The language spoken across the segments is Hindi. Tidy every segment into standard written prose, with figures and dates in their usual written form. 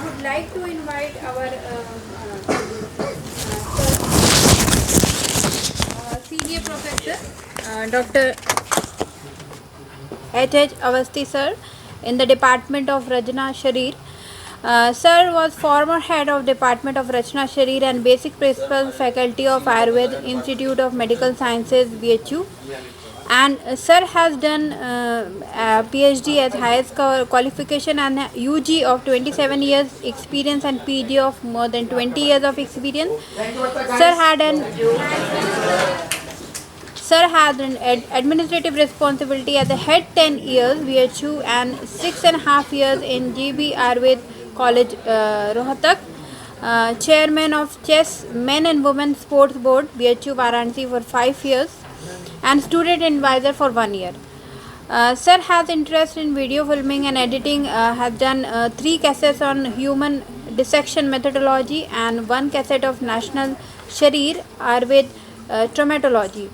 would like to invite our senior professor, Dr. H.H. Avasthi sir, in the Department of Rachna Sharir. Sir was former head of Department of Rachna Sharir and Basic Principal Faculty of Ayurveda Institute of Medical Sciences, BHU. And sir has done PhD as highest qualification and UG of 27 years experience and PG of more than 20 years of experience. Sir had an administrative responsibility as a head 10 years BHU and 6.5 years in GB Ayurved College Rohtak. Chairman of Chess Men and Women Sports Board BHU Varanasi for 5 years and student advisor for 1 year. Sir has interest in video filming and editing, has done 3 cassettes on human dissection methodology and 1 cassette of National Sharir Ayurved traumatology.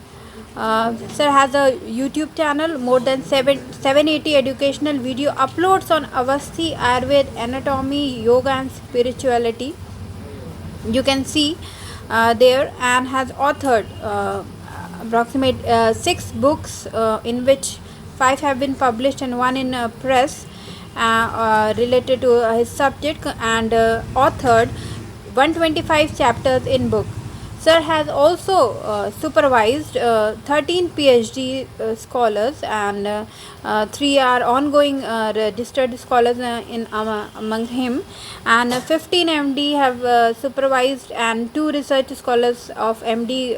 Sir has a YouTube channel, more than 780 educational video uploads on Avasthi, Ayurveda, anatomy, yoga and spirituality. You can see there, and has authored approximate 6 books, in which 5 have been published and 1 in press related to his subject, and authored 125 chapters in book. Sir has also supervised 13 PhD scholars, and 3 are ongoing registered scholars among him, and 15 MD have supervised, and 2 research scholars of MD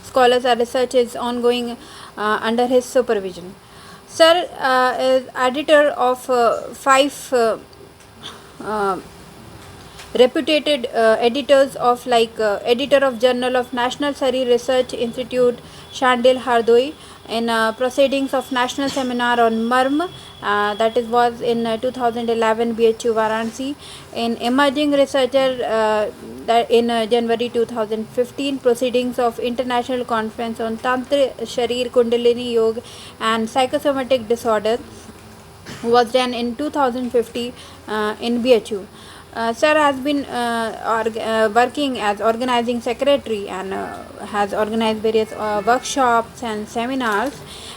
scholars research is ongoing under his supervision. Sir is editor of 5 reputed editors of editor of Journal of National Sharir Research Institute Shandil Hardoi, in proceedings of National Seminar on Marm, that is was in 2011 BHU Varanasi, in emerging researcher that in January 2015, proceedings of International Conference on Tantra Sharir Kundalini Yoga and Psychosomatic Disorders was done in 2015 in BHU. Sir has been working as organizing secretary, and has organized various workshops and seminars,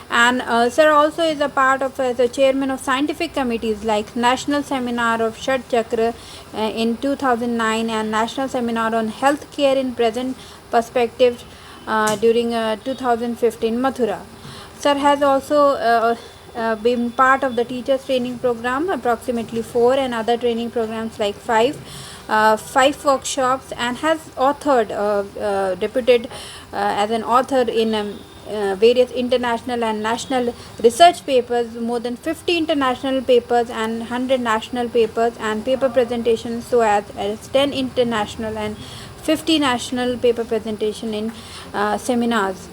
and sir also is a part of the chairman of scientific committees like National Seminar of Shat Chakra in 2009 and National Seminar on Health Care in Present Perspective during 2015 Mathura. Sir has also been part of the teachers training program, approximately 4, and other training programs like 5 workshops, and has authored deputed as an author in various international and national research papers, more than 50 international papers and 100 national papers and paper presentations, so as 10 international and 50 national paper presentation in seminars.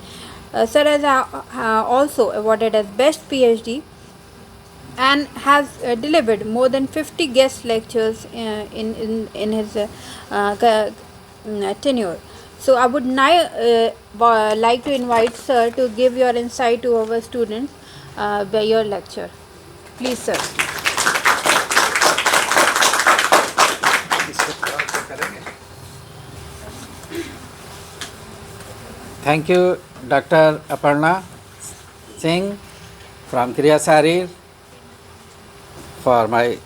Sir has also awarded as best PhD and has delivered more than 50 guest lectures in his tenure. So I would now like to invite sir to give your insight to our students by your lecture. Please, sir. Thank you, Dr. Aparna Singh from Kriya Sharir, for my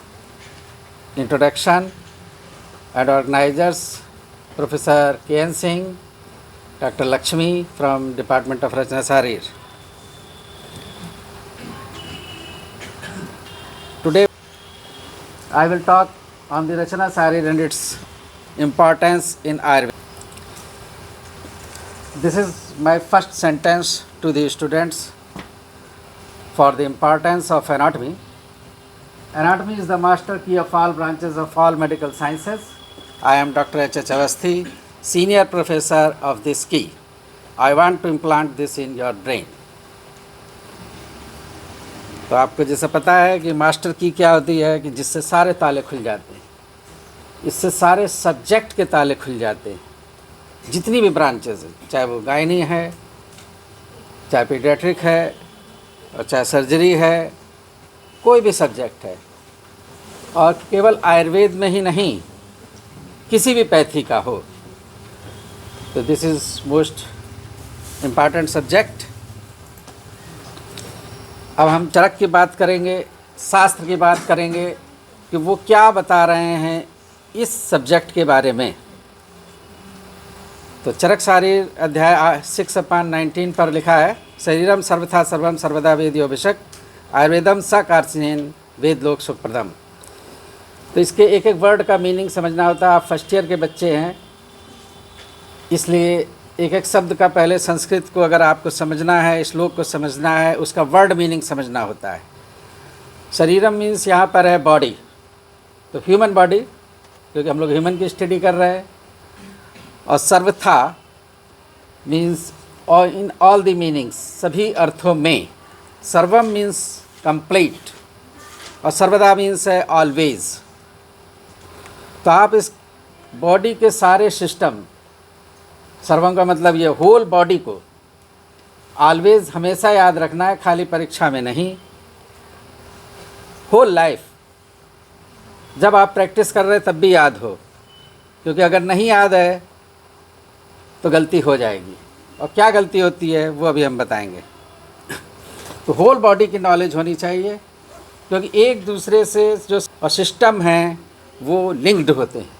introduction, and organizers Professor K.N. Singh, Dr. Lakshmi from Department of Rachna Sharir. Today I will talk on the Rachna Sharir and its importance in Ayurveda. This is my first sentence to the students for the importance of anatomy. Anatomy is the master key of all branches of all medical sciences. I am Dr. H.H. Avasthi, senior professor of this key. I want to implant this in your brain. तो आपको जैसे पता है कि मास्टर की क्या होती है कि जिससे सारे ताले खुल जाते हैं, इससे सारे सब्जेक्ट के ताले खुल जाते हैं, जितनी भी ब्रांचेज है, चाहे वो गायनी है, चाहे पीडियाट्रिक है, और चाहे सर्जरी है, कोई भी सब्जेक्ट है, और केवल आयुर्वेद में ही नहीं, किसी भी पैथी का हो। तो this is most important subject. अब हम चरक की बात करेंगे, शास्त्र की बात करेंगे कि वो क्या बता रहे हैं इस सब्जेक्ट के बारे में। तो चरक शारीर अध्याय 6/19 पर लिखा है, शरीरम सर्वथा सर्वम सर्वदा वेद्यो विषक आयुर्वेदम स कार्सिनेन वेद लोक सुखप्रदम। तो इसके एक एक वर्ड का मीनिंग समझना होता है। आप फर्स्ट ईयर के बच्चे हैं, इसलिए एक एक शब्द का पहले संस्कृत को अगर आपको समझना है, श्लोक को समझना है, उसका वर्ड मीनिंग समझना होता है। शरीरम मीन्स यहाँ पर है बॉडी, तो ह्यूमन बॉडी, क्योंकि हम लोग ह्यूमन की स्टडी कर रहे हैं। और सर्वथा मीन्स और इन ऑल द मीनिंग्स, सभी अर्थों में। सर्वम मीन्स कंप्लीट और सर्वदा मीन्स है ऑलवेज। तो आप इस बॉडी के सारे सिस्टम, सर्वम का मतलब ये होल बॉडी को ऑलवेज हमेशा याद रखना है, खाली परीक्षा में नहीं, होल लाइफ। जब आप प्रैक्टिस कर रहे हैं तब भी याद हो, क्योंकि अगर नहीं याद है तो गलती हो जाएगी। और क्या गलती होती है वो अभी हम बताएंगे। तो होल बॉडी की नॉलेज होनी चाहिए, क्योंकि एक दूसरे से जो सिस्टम हैं वो लिंक्ड होते हैं।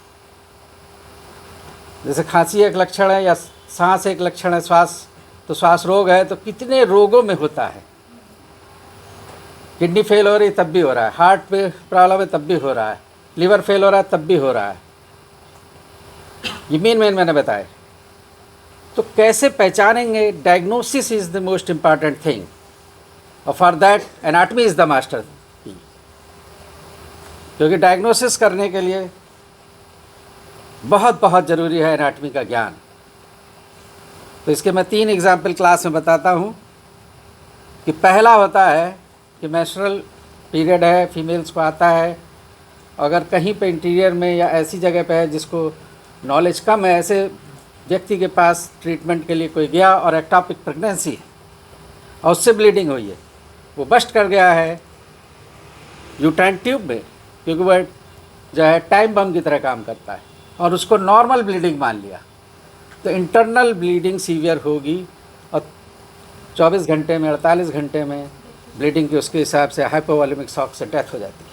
जैसे खांसी एक लक्षण है या सांस एक लक्षण है, श्वास, तो श्वास रोग है, तो कितने रोगों में होता है। किडनी फेल हो रही तब भी हो रहा है, हार्ट पे प्रॉब्लम है तब भी हो रहा है, लीवर फेल हो रहा है तब भी हो रहा है। ये मेन मैंने बताया। तो कैसे पहचानेंगे? Diagnosis is the most important thing, और for that anatomy is the master key. क्योंकि डायग्नोसिस करने के लिए बहुत बहुत ज़रूरी है एनाटमी का ज्ञान। तो इसके मैं 3 एग्जाम्पल क्लास में बताता हूँ। कि पहला होता है कि मेंस्ट्रुअल पीरियड है, फीमेल्स को आता है, अगर कहीं पे इंटीरियर में या ऐसी जगह पे है जिसको नॉलेज कम है, ऐसे व्यक्ति के पास ट्रीटमेंट के लिए कोई गया और एक्टॉपिक प्रेगनेंसी है और उससे ब्लीडिंग हुई है, वो बस्ट कर गया है यूट्राइन ट्यूब में, क्योंकि वह जो है टाइम बम की तरह काम करता है, और उसको नॉर्मल ब्लीडिंग मान लिया, तो इंटरनल ब्लीडिंग सीवियर होगी और 24 घंटे में, 48 घंटे में ब्लीडिंग की उसके हिसाब से हाइपोवॉल्यूमिक शॉक से डेथ हो जाती है।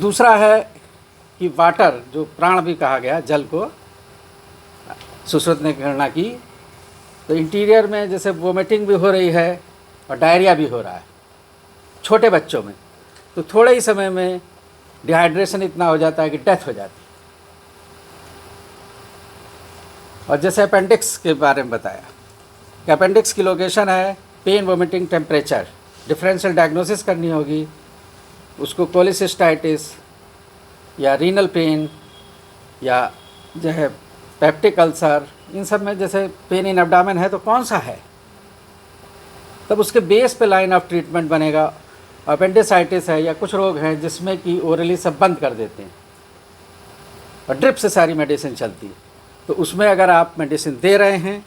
दूसरा है कि वाटर, जो प्राण भी कहा गया, जल को सुश्रुत ने गणना की, तो इंटीरियर में जैसे वोमिटिंग भी हो रही है और डायरिया भी हो रहा है छोटे बच्चों में, तो थोड़े ही समय में डिहाइड्रेशन इतना हो जाता है कि डेथ हो जाती है। और जैसे अपेंडिक्स के बारे में बताया कि अपेंडिक्स की लोकेशन है pain, vomiting, temperature, differential diagnosis करनी होगी उसको, कोलिसिस्टाइटिस या रीनल पेन या जो है पेप्टिक अल्सर, इन सब में जैसे पेन इन एब्डामेन है तो कौन सा है, तब उसके बेस पे लाइन ऑफ ट्रीटमेंट बनेगा। अपेंडिसाइटिस है या कुछ रोग हैं जिसमें कि ओरली सब बंद कर देते हैं और ड्रिप से सारी मेडिसिन चलती है, तो उसमें अगर आप मेडिसिन दे रहे हैं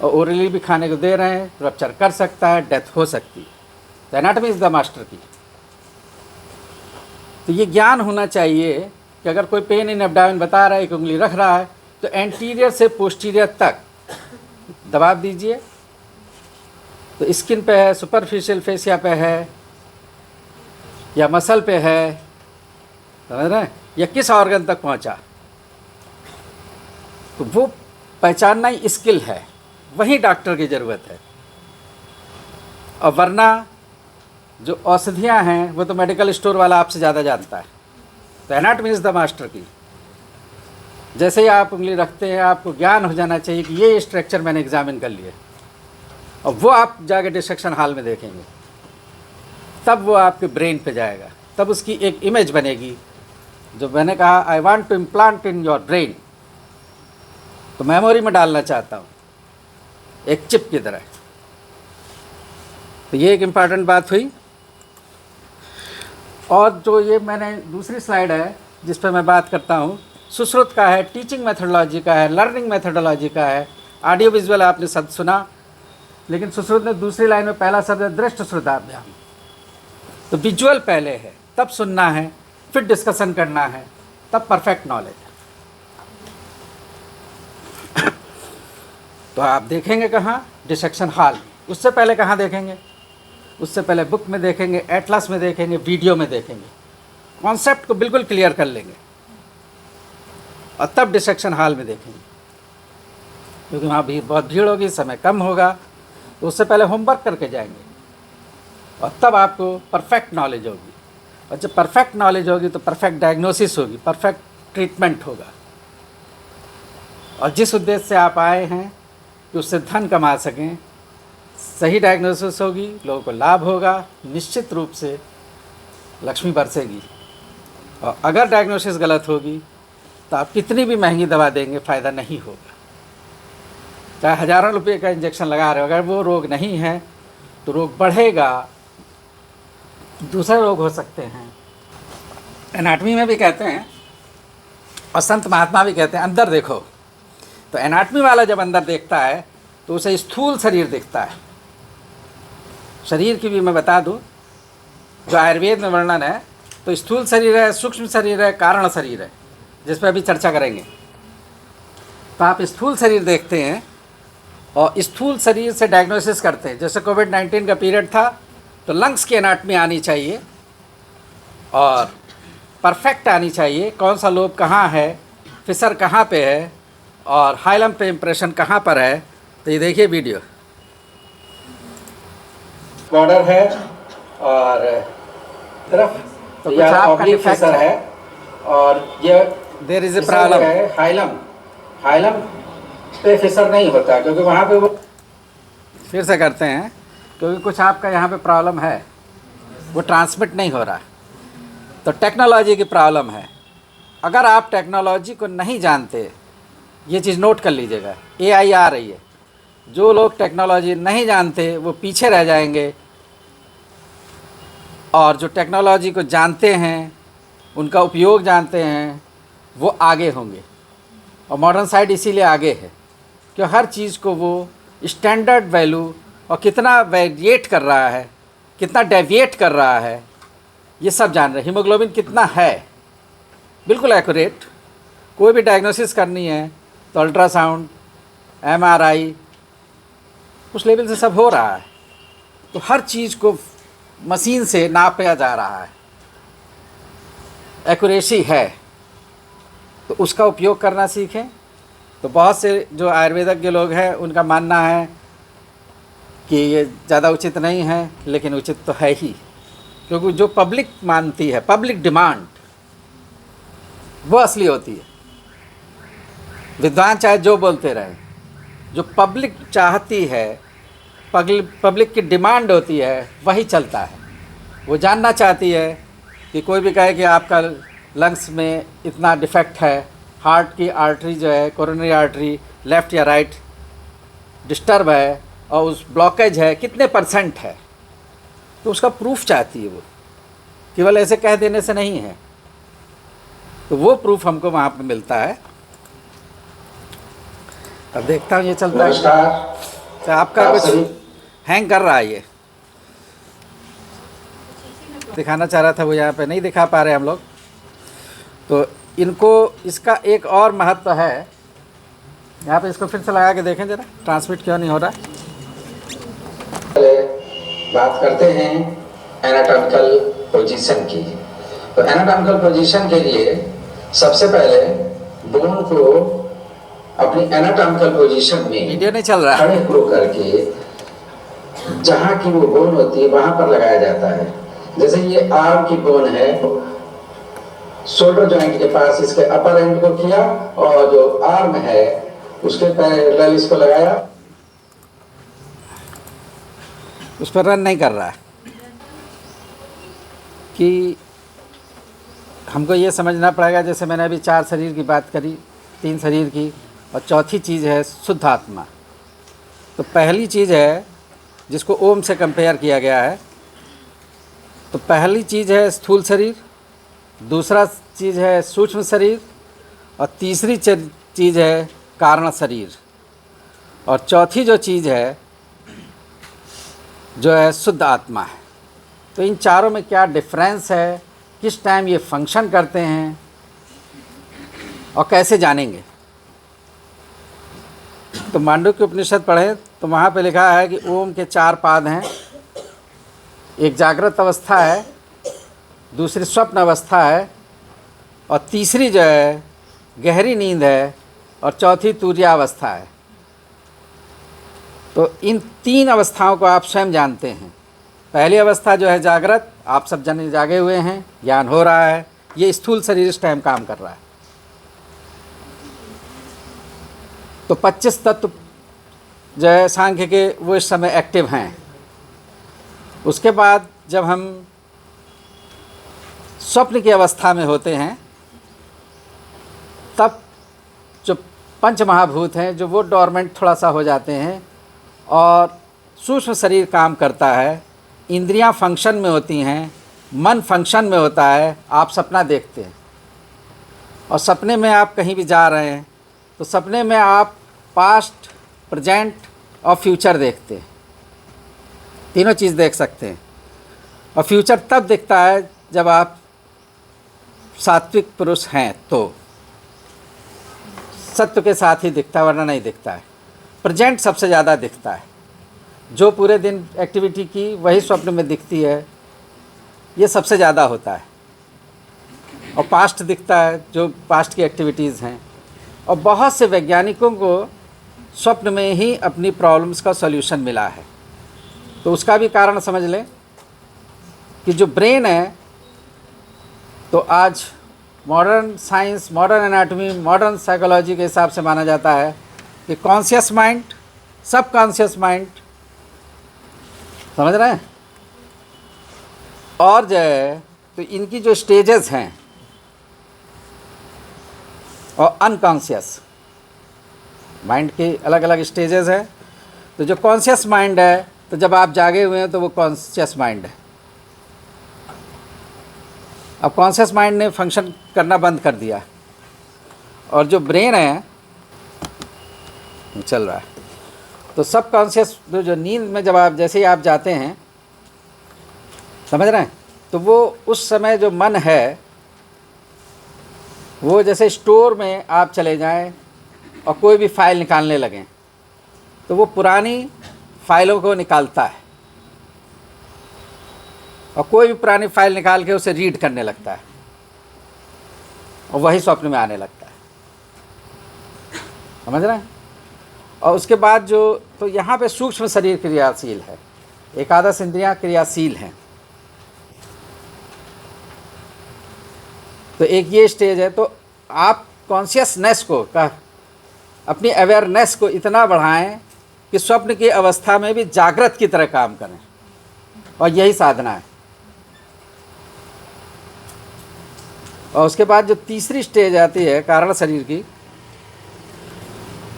और ओरली भी खाने को दे रहे हैं, रप्चर कर सकता है, डेथ हो सकती है। तो एनाटमी इज़ द मास्टर की। तो ये ज्ञान होना चाहिए कि अगर कोई पेन इन एब्डामेन बता रहा है, एक उंगली रख रहा है, तो एंटीरियर से पोस्टीरियर तक दबाव दीजिए। तो स्किन पे है, सुपरफिशियल फेसिया पे है या मसल पे है, समझ रहे हैं, या किस ऑर्गन तक पहुंचा, तो वो पहचानना ही स्किल है, वही डॉक्टर की ज़रूरत है। और वरना जो औषधियाँ हैं वो तो मेडिकल स्टोर वाला आपसे ज़्यादा जानता है। तो एनाटमी इज़ द मास्टर की। जैसे ही आप उंगली रखते हैं आपको ज्ञान हो जाना चाहिए कि ये स्ट्रक्चर मैंने एग्जामिन कर लिए, और वो आप जाके डिसेक्शन हॉल में देखेंगे, तब वो आपके ब्रेन पे जाएगा, तब उसकी एक इमेज बनेगी। जो मैंने कहा I want to implant in your brain, तो मेमोरी में डालना चाहता हूँ एक चिप की तरह। तो ये एक इम्पॉर्टेंट बात हुई। और जो ये मैंने दूसरी स्लाइड है जिस पर मैं बात करता हूँ, सुश्रुत का है, टीचिंग मेथडोलॉजी का है, लर्निंग मेथडोलॉजी का है। ऑडियो विजुअल आपने शब्द सुना, लेकिन सुश्रुत ने दूसरी लाइन में पहला शब्द है दृष्ट श्रुताभ्याम। तो विजुअल पहले है, तब सुनना है, फिर डिस्कशन करना है, तब परफेक्ट नॉलेज है। तो आप देखेंगे कहाँ? Dissection hall. उससे पहले कहाँ देखेंगे? उससे पहले बुक में देखेंगे, एटलस में देखेंगे, वीडियो में देखेंगे, कॉन्सेप्ट को बिल्कुल क्लियर कर लेंगे और तब डिसेक्शन हॉल में देखेंगे, क्योंकि वहाँ भी बहुत भीड़ होगी, समय कम होगा। तो उससे पहले होमवर्क करके जाएंगे और तब आपको परफेक्ट नॉलेज होगी। और जब परफेक्ट नॉलेज होगी तो परफेक्ट डायग्नोसिस होगी, परफेक्ट ट्रीटमेंट होगा। और जिस उद्देश्य से आप आए हैं कि उससे धन कमा सकें, सही डायग्नोसिस होगी, लोगों को लाभ होगा, निश्चित रूप से लक्ष्मी बरसेगी। और अगर डायग्नोसिस गलत होगी तो आप कितनी भी महंगी दवा देंगे, फ़ायदा नहीं होगा। चाहे हज़ारों रुपये का इंजेक्शन लगा रहे हो, अगर वो रोग नहीं है तो रोग बढ़ेगा, दूसरे रोग हो सकते हैं। एनाटमी में भी कहते हैं और संत महात्मा भी कहते हैं, अंदर देखो। तो एनाटमी वाला जब अंदर देखता है तो उसे स्थूल शरीर दिखता है। शरीर की भी मैं बता दूं, जो आयुर्वेद में वर्णन है, तो स्थूल शरीर है, सूक्ष्म शरीर है, कारण शरीर है, जिस पर अभी चर्चा करेंगे। तो आप स्थूल शरीर देखते हैं और स्थूल शरीर से डायग्नोसिस करते हैं। जैसे कोविड-19 का पीरियड था तो लंग्स की एनाटमी आनी चाहिए और परफेक्ट आनी चाहिए, कौन सा लोब कहाँ है, फिसर कहाँ पे है और हाइलम पे इम्प्रेशन कहाँ पर है। तो ये देखिए वीडियो, बॉर्डर है और तरफ तो ये ऑब्लिक फिसर है और ये देयर इज ए प्रॉब्लम है हाइलम पे फिसर नहीं होता, क्योंकि वहाँ पे वो फिर से करते हैं, क्योंकि कुछ आपका यहाँ पे प्रॉब्लम है, वो ट्रांसमिट नहीं हो रहा। तो टेक्नोलॉजी की प्रॉब्लम है। अगर आप टेक्नोलॉजी को नहीं जानते, ये चीज़ नोट कर लीजिएगा, AI आ रही है। जो लोग टेक्नोलॉजी नहीं जानते वो पीछे रह जाएंगे और जो टेक्नोलॉजी को जानते हैं, उनका उपयोग जानते हैं, वो आगे होंगे। और मॉडर्न साइड इसीलिए आगे है कि हर चीज़ को वो स्टैंडर्ड वैल्यू और कितना वेरिएट कर रहा है, कितना डेविएट कर रहा है, ये सब जान रहे हैं। हीमोग्लोबिन कितना है, बिल्कुल एक्यूरेट। कोई भी डायग्नोसिस करनी है तो अल्ट्रासाउंड, MRI, उस लेवल से सब हो रहा है। तो हर चीज़ को मशीन से नापा जा रहा है, एक्यूरेसी है। तो उसका उपयोग करना सीखें। तो बहुत से जो आयुर्वेदज्ञ लोग हैं, उनका मानना है कि ये ज़्यादा उचित नहीं है, लेकिन उचित तो है ही, क्योंकि जो पब्लिक मानती है, पब्लिक डिमांड, वो असली होती है। विद्वान चाहे जो बोलते रहें, जो पब्लिक चाहती है, पब्लिक की डिमांड होती है, वही चलता है। वो जानना चाहती है कि कोई भी कहे कि आपका लंग्स में इतना डिफेक्ट है, हार्ट की आर्टरी जो है, कोरोनरी आर्टरी लेफ़्ट या राइट डिस्टर्ब है और उस ब्लॉकेज है, कितने % है, तो उसका प्रूफ चाहती है। वो केवल ऐसे कह देने से नहीं है, तो वो प्रूफ हमको वहाँ पे मिलता है। अब देखता हूँ ये चलता है। तो आपका कुछ हैंग कर रहा है, ये दिखाना चाह रहा था, वो यहाँ पे नहीं दिखा पा रहे हम लोग। तो इनको इसका एक और महत्व है, यहाँ पे इसको फिर से लगा के देखें जरा, ट्रांसमिट क्यों नहीं हो रहा। बात करते हैं एनाटॉमिकल पोजीशन की। तो एनाटॉमिकल पोजीशन के लिए सबसे पहले बोन को अपनी एनाटॉमिकल पोजीशन में वीडियो नहीं चल रहा, खड़े हो करके जहाँ की वो बोन होती है वहां पर लगाया जाता है। जैसे ये आर्म की बोन है, शोल्डर जॉइंट के पास इसके अपर एंड को किया और जो आर्म है उसके पैरेलल इसको लगाया। उस पर रन नहीं कर रहा है। कि हमको ये समझना पड़ेगा, जैसे मैंने अभी 4 शरीर की बात करी, 3 शरीर की, और चौथी चीज़ है शुद्ध आत्मा। तो पहली चीज़ है जिसको ओम से कंपेयर किया गया है। तो पहली चीज़ है स्थूल शरीर, दूसरा चीज़ है सूक्ष्म शरीर, और तीसरी चीज़ है कारण शरीर, और चौथी जो चीज़ है जो है शुद्ध आत्मा है। तो इन चारों में क्या डिफरेंस है, किस टाइम ये फंक्शन करते हैं और कैसे जानेंगे। तो मांडुक्य उपनिषद पढ़ें तो वहाँ पे लिखा है कि ओम के 4 पाद हैं। एक जागृत अवस्था है, दूसरी स्वप्न अवस्था है, और तीसरी जो है गहरी नींद है, और चौथी तुर्यावस्था है। तो इन 3 अवस्थाओं को आप स्वयं जानते हैं। पहली अवस्था जो है जागृत, आप सब जन जागे हुए हैं, ज्ञान हो रहा है, ये स्थूल शरीर इस टाइम काम कर रहा है। तो 25 तत्व जो है सांख्य के वो इस समय एक्टिव हैं। उसके बाद जब हम स्वप्न की अवस्था में होते हैं तब जो 5 महाभूत हैं जो वो डोरमेंट थोड़ा सा हो जाते हैं और सूक्ष्म शरीर काम करता है, इंद्रियां फंक्शन में होती हैं, मन फंक्शन में होता है। आप सपना देखते हैं और सपने में आप कहीं भी जा रहे हैं तो सपने में आप पास्ट, प्रेजेंट और फ्यूचर देखते हैं, तीनों चीज़ देख सकते हैं। और फ्यूचर तब दिखता है जब आप सात्विक पुरुष हैं, तो सत्य के साथ ही दिखता है, वरना नहीं दिखता है। प्रेजेंट सबसे ज़्यादा दिखता है, जो पूरे दिन एक्टिविटी की वही स्वप्न में दिखती है, ये सबसे ज़्यादा होता है। और पास्ट दिखता है, जो पास्ट की एक्टिविटीज़ हैं। और बहुत से वैज्ञानिकों को स्वप्न में ही अपनी प्रॉब्लम्स का सॉल्यूशन मिला है। तो उसका भी कारण समझ लें कि जो ब्रेन है, तो आज modern science, modern anatomy, modern psychology के हिसाब से माना जाता है कि कॉन्शियस माइंड, सब कॉन्शियस माइंड, समझ रहे हैं, और जो है तो इनकी जो स्टेजेस हैं, और अनकॉन्शियस माइंड के अलग अलग स्टेजेस हैं। तो जो कॉन्शियस माइंड है, तो जब आप जागे हुए हैं तो वो कॉन्शियस माइंड है। अब कॉन्शियस माइंड ने फंक्शन करना बंद कर दिया और जो ब्रेन है चल रहा है। तो सब कॉन्शियस जो नींद में जब आप जैसे ही आप जाते हैं, समझ रहे हैं, तो वो उस समय जो मन है वो जैसे स्टोर में आप चले जाएं और कोई भी फाइल निकालने लगें तो वो पुरानी फाइलों को निकालता है और कोई भी पुरानी फाइल निकाल के उसे रीड करने लगता है और वही स्वप्न में आने लगता है। समझ रहे हैं। और उसके बाद जो तो यहाँ पे सूक्ष्म शरीर क्रियाशील है, एकादश इंद्रियाँ क्रियाशील हैं। तो एक ये स्टेज है। तो आप कॉन्शियसनेस को अपनी अवेयरनेस को इतना बढ़ाएं कि स्वप्न की अवस्था में भी जागृत की तरह काम करें, और यही साधना है। और उसके बाद जो तीसरी स्टेज आती है कारण शरीर की,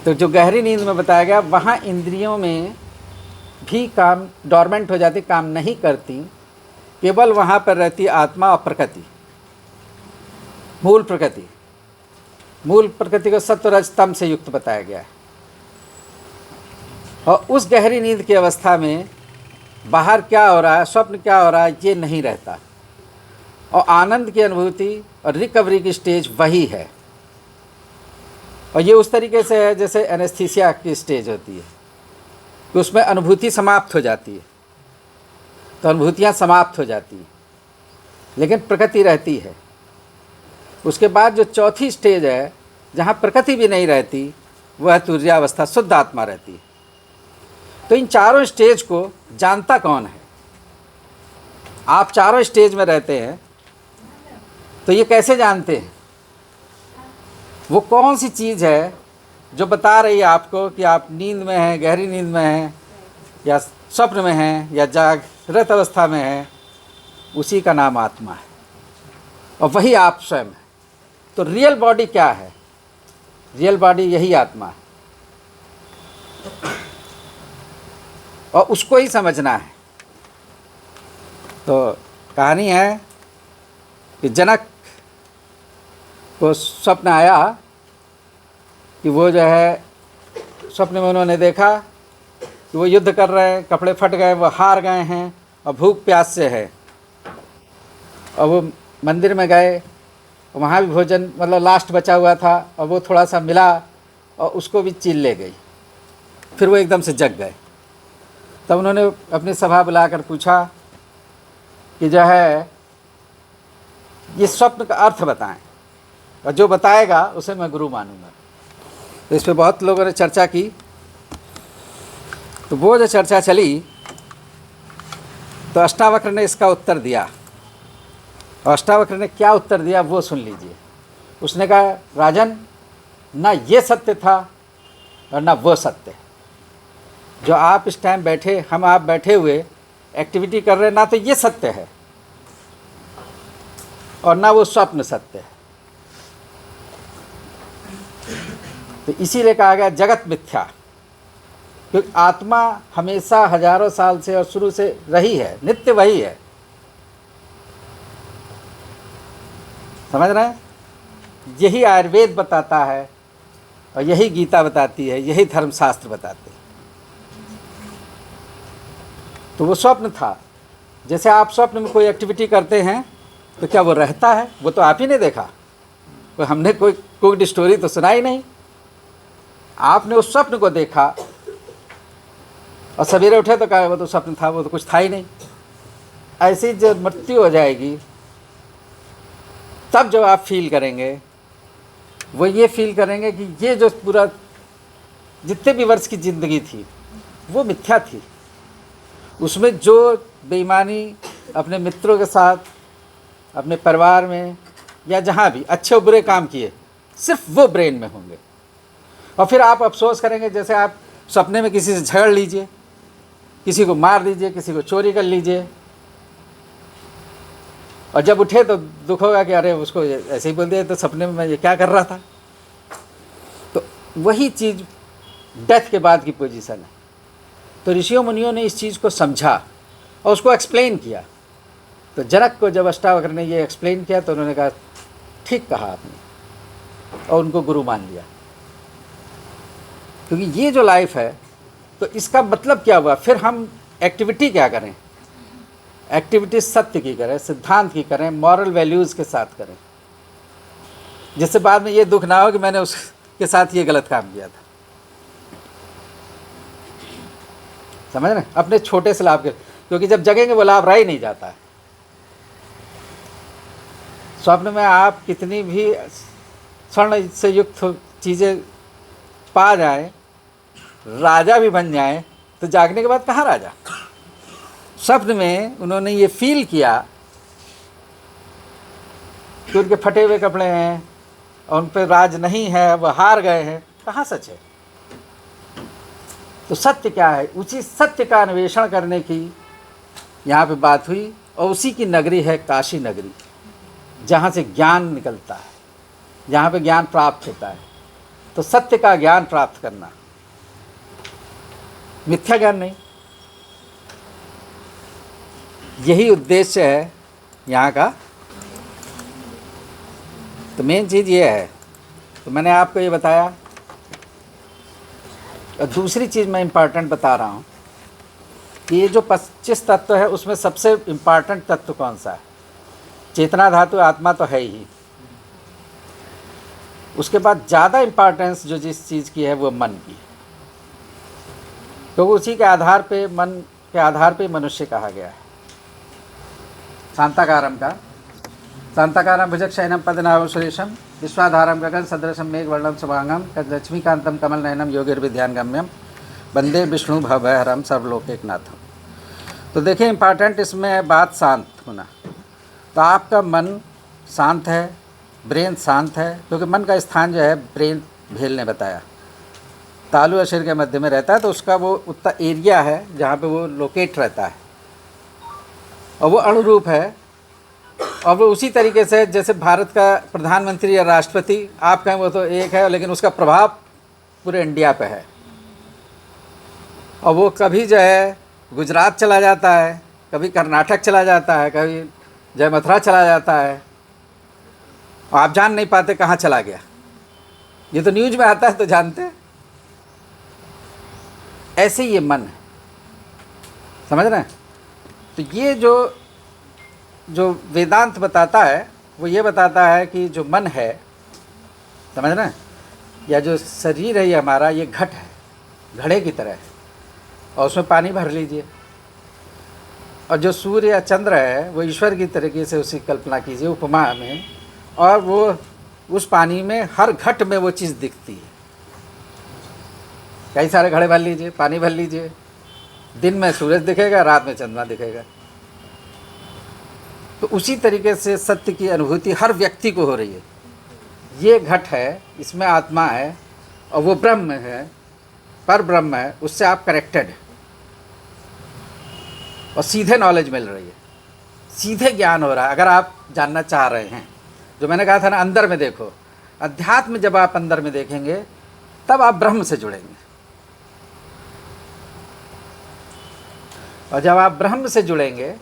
तो जो गहरी नींद में बताया गया, वहाँ इंद्रियों में भी काम डोरमेंट हो जाती, काम नहीं करती, केवल वहाँ पर रहती आत्मा और प्रकृति, मूल प्रकृति। मूल प्रकृति को सत्व रज तम से युक्त बताया गया है। और उस गहरी नींद की अवस्था में बाहर क्या हो रहा है, स्वप्न क्या हो रहा है, ये नहीं रहता। और आनंद की अनुभूति और रिकवरी की स्टेज वही है। और ये उस तरीके से है जैसे एनेस्थीसिया की स्टेज होती है कि उसमें अनुभूति समाप्त हो जाती है, तो अनुभूतियाँ समाप्त हो जाती हैं, लेकिन प्रकृति रहती है। उसके बाद जो चौथी स्टेज है जहाँ प्रकृति भी नहीं रहती, वह तुर्यावस्था, शुद्ध आत्मा रहती है। तो इन चारों स्टेज को जानता कौन है? आप चारों स्टेज में रहते हैं, तो ये कैसे जानते हैं? वो कौन सी चीज़ है जो बता रही है आपको कि आप नींद में हैं, गहरी नींद में हैं, या स्वप्न में हैं, या जागृत अवस्था में हैं? उसी का नाम आत्मा है, और वही आप स्वयं है। तो रियल बॉडी क्या है? रियल बॉडी यही आत्मा है, और उसको ही समझना है। तो कहानी है कि जनक को स्वप्न आया कि वो जो है, स्वप्न में उन्होंने देखा कि वो युद्ध कर रहे हैं, कपड़े फट गए, वो हार गए हैं और भूख प्यास से है। और वो मंदिर में गए, वहाँ भी भोजन मतलब लास्ट बचा हुआ था और वो थोड़ा सा मिला और उसको भी चील ले गई। फिर वो एकदम से जग गए। तब उन्होंने अपनी सभा बुलाकर पूछा कि जो है ये स्वप्न का अर्थ बताएं, और जो बताएगा उसे मैं गुरु मानूंगा। तो इस पर बहुत लोगों ने चर्चा की। तो वो जो चर्चा चली तो अष्टावक्र ने इसका उत्तर दिया। और अष्टावक्र ने क्या उत्तर दिया वो सुन लीजिए। उसने कहा, राजन, ना ये सत्य था और ना वो सत्य। जो आप इस टाइम बैठे, हम आप बैठे हुए एक्टिविटी कर रहे हैं, ना तो ये सत्य है और ना वो स्वप्न सत्य है। तो इसीलिए कहा गया जगत मिथ्या, क्योंकि आत्मा हमेशा हजारों साल से और शुरू से रही है, नित्य वही है। समझ रहे हैं? यही आयुर्वेद बताता है और यही गीता बताती है, यही धर्मशास्त्र बताते हैं। तो वो स्वप्न था। जैसे आप स्वप्न में कोई एक्टिविटी करते हैं तो क्या वो रहता है? वो तो आप ही ने देखा, कोई हमने कोई स्टोरी तो सुनाई नहीं। आपने उस स्वप्न को देखा और सवेरे उठे तो कहा वो तो स्वप्न था, वो तो कुछ था ही नहीं। ऐसी जब मृत्यु हो जाएगी तब जो आप फील करेंगे वो ये फील करेंगे कि ये जो पूरा जितने भी वर्ष की ज़िंदगी थी वो मिथ्या थी। उसमें जो बेईमानी अपने मित्रों के साथ, अपने परिवार में या जहाँ भी अच्छे बुरे काम किए, सिर्फ वो ब्रेन में होंगे। और फिर आप अफसोस करेंगे। जैसे आप सपने में किसी से झगड़ लीजिए, किसी को मार दीजिए, किसी को चोरी कर लीजिए, और जब उठे तो दुख होगा कि अरे उसको ऐसे ही बोल दिया, तो सपने में मैं ये क्या कर रहा था। तो वही चीज़ डेथ के बाद की पोजीशन है। तो ऋषियों मुनियों ने इस चीज़ को समझा और उसको एक्सप्लेन किया। तो जनक को जब अष्टावक्र ने ये एक्सप्लेन किया तो उन्होंने कहा ठीक कहा आपने, और उनको गुरु मान लिया। क्योंकि ये जो लाइफ है, तो इसका मतलब क्या हुआ? फिर हम एक्टिविटी क्या करें? एक्टिविटी सत्य की करें, सिद्धांत की करें, मॉरल वैल्यूज़ के साथ करें, जिससे बाद में ये दुख ना हो कि मैंने उसके साथ ये गलत काम किया था। समझ रहे? अपने छोटे से लाभ के, क्योंकि जब जगेंगे वो लाभ रह ही नहीं जाता है। स्वप्न में आप कितनी भी स्वर्ण से युक्त चीज़ें पा जाएं, राजा भी बन जाएं, तो जागने के बाद कहाँ राजा? स्वप्न में उन्होंने ये फील किया कि उनके फटे हुए कपड़े हैं और उन पर राज नहीं है, वह हार गए हैं। कहाँ सच है? तो सत्य क्या है? उसी सत्य का अन्वेषण करने की यहाँ पे बात हुई। और उसी की नगरी है काशी नगरी, जहाँ से ज्ञान निकलता है, जहाँ पे ज्ञान प्राप्त होता है। तो सत्य का ज्ञान प्राप्त करना, मिथ्या ज्ञान नहीं, यही उद्देश्य है यहाँ का। तो मेन चीज़ ये है। तो मैंने आपको ये बताया। और दूसरी चीज़ मैं इम्पॉर्टेंट बता रहा हूँ कि ये जो 25 तत्व है उसमें सबसे इम्पॉर्टेंट तत्व कौन सा है? चेतना धातु, आत्मा तो है ही। उसके बाद ज़्यादा इम्पॉर्टेंस जो जिस चीज़ की है वो मन की है, क्योंकि उसी के आधार पे, मन के आधार पे मनुष्य कहा गया है। शांताकारम का, शांताकारम भुजगशयनम पद्मनाभम सुरेशम विश्वाधारम गगन सदृशम मेघवर्णम शुभांगम लक्ष्मीकांतम कमल नयनम योगिर्विध्यान गम्यम वंदे विष्णु भवहरम सर्वलोकैकनाथम। तो देखिए इम्पॉर्टेंट इसमें है बात शांत होना। तो आपका मन शांत है, ब्रेन शांत है, क्योंकि मन का स्थान जो है ब्रेन भेल ने बताया तालु और सिर के मध्य में रहता है। तो उसका वो उतना एरिया है जहाँ पे वो लोकेट रहता है, और वो अणुरूप है। और वो उसी तरीके से जैसे भारत का प्रधानमंत्री या राष्ट्रपति आप कहें वो तो एक है, लेकिन उसका प्रभाव पूरे इंडिया पे है। और वो कभी जो है गुजरात चला जाता है, कभी कर्नाटक चला जाता है, कभी जय मथुरा चला जाता है, और आप जान नहीं पाते कहाँ चला गया। ये तो न्यूज़ में आता है तो जानते हैं। ऐसे ही ये मन है, समझ रहे हैं? तो ये जो जो वेदांत बताता है वो ये बताता है कि जो मन है, समझ रहे हैं, या जो शरीर है ये हमारा, ये घट है, घड़े की तरह है, और उसमें पानी भर लीजिए। और जो सूर्य या चंद्र है वो ईश्वर की तरीके से उसकी कल्पना कीजिए उपमा में, और वो उस पानी में हर घट में वो चीज़ दिखती है। कई सारे घड़े भर लीजिए, पानी भर लीजिए, दिन में सूरज दिखेगा, रात में चंद्रमा दिखेगा। तो उसी तरीके से सत्य की अनुभूति हर व्यक्ति को हो रही है। ये घट है, इसमें आत्मा है, और वो ब्रह्म है, पर ब्रह्म है, उससे आप कनेक्टेड है और सीधे नॉलेज मिल रही है, सीधे ज्ञान हो रहा है। अगर आप जानना चाह रहे हैं, जो मैंने कहा था ना, अंदर में देखो, अध्यात्म जब आप अंदर में देखेंगे तब आप ब्रह्म से जुड़ेंगे, और जब आप ब्रह्म से जुड़ेंगे